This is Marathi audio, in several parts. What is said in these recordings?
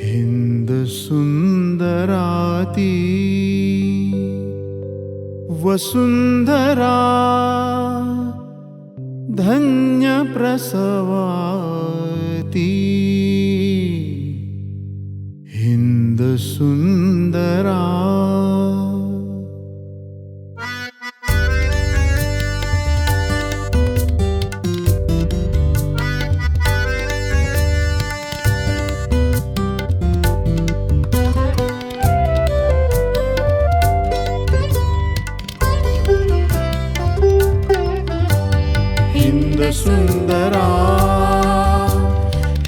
हिंद सुंदराती वसुंधरा धन्य प्रसवाती हिंद सुंदरा। हिंद सुंदरा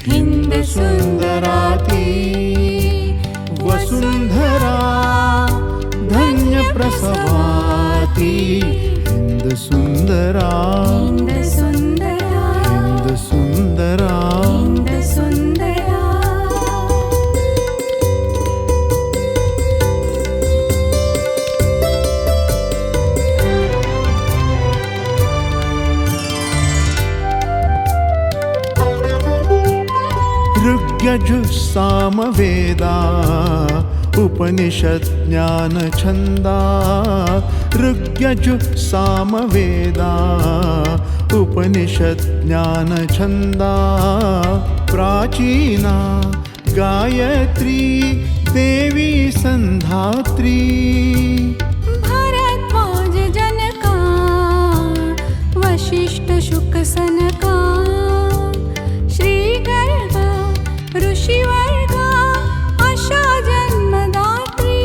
हिंद सुंदराती वसुंधरा धन्य प्रसवाती हिंद सुंदरा हिंद सुंदरा हिंद सुंदरा हिंद सुंदरा। ऋग्यजुः सामवेदा उपनिषत् ज्ञान छंदा। ऋग्यजुः सामवेदा उपनिषत् ज्ञान छंदा। प्राचीना गायत्री देवी संधात्री। भरद्वाज जनका वशिष्ठ शुक सनका। श्रीगर्भ ऋषिवर्गा आशा जन्मदात्री।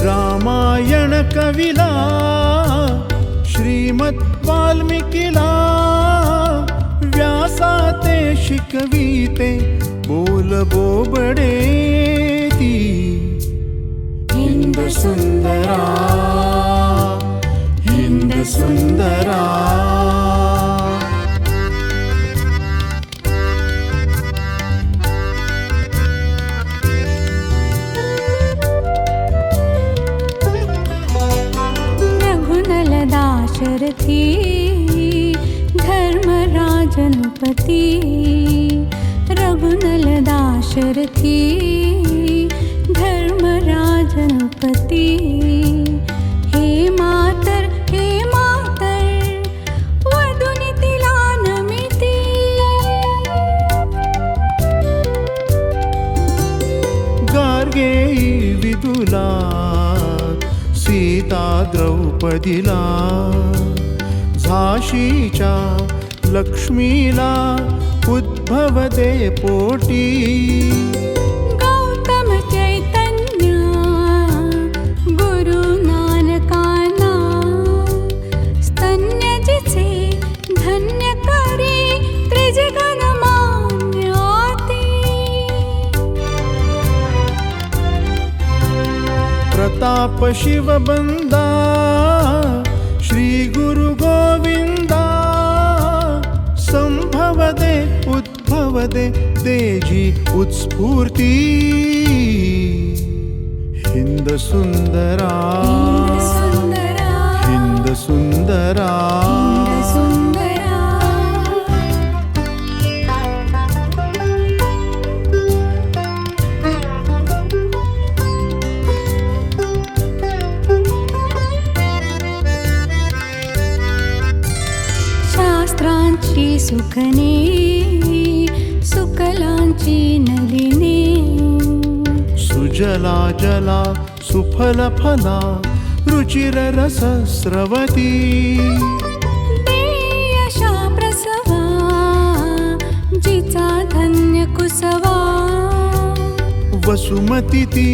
रामायण कविला श्रीमद् वाल्मिकीला। व्यासाते शिकवीते बोल बोबडेती हिंद सुंदरा हिंद सुंदरा। दाशरथी धर्मराजनुपती। रघुनल दाशरथी धर्मराजनुपती। हे मातर वधूनि तिला नमिती। गार्गेयी विदुला सीता द्रौपदीला। झाशीच्या लक्ष्मीला उद्भवते पोटी। गौतम चैतन्य गुरु नानकांना। स्तन्यजिचे धन्य करी त्रिजगन मान्याती। प्रताप शिवबंदा श्री गुरु गोविंदा। संभवदे उद्भवदे तेजी उत्स्फूर्ती हिंद सुंदरा हिंद सुंदरा। शास्त्रांची सुखने सुकलांची नलिने। सुजला जला सुफल फला रुचिर रस स्रवती। देयशा प्रसवा जिचा धन्य कुसवा। वसुमती ती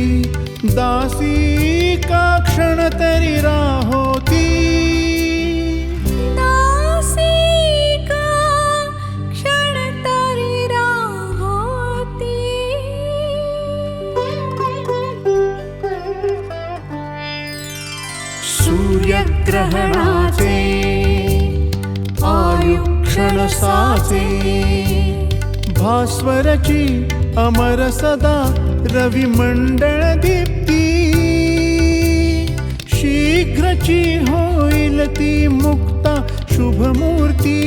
दासी का क्षण तरी राहोती। सूर्यग्रहणाचे आयुक्षण साचे। भास्वरची अमर सदा रविमंडळ दीप्ती। शीघ्रची होईल ती मुक्ता शुभमूर्ती।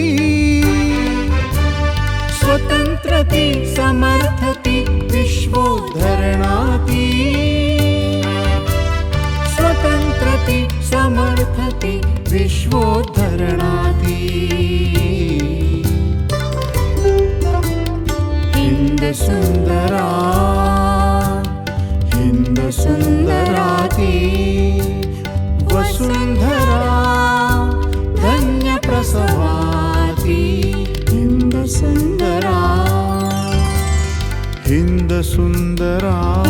स्वतंत्रती समर्थती विश्वोद्धरणाती स्वतंत्रती समर्थती विश्वोद्धरणाती हिंद सुंदरा हिंद सुंदराती वसुंधरा धन्य प्रसवाती हिंद सुंदरा हिंद सुंदरा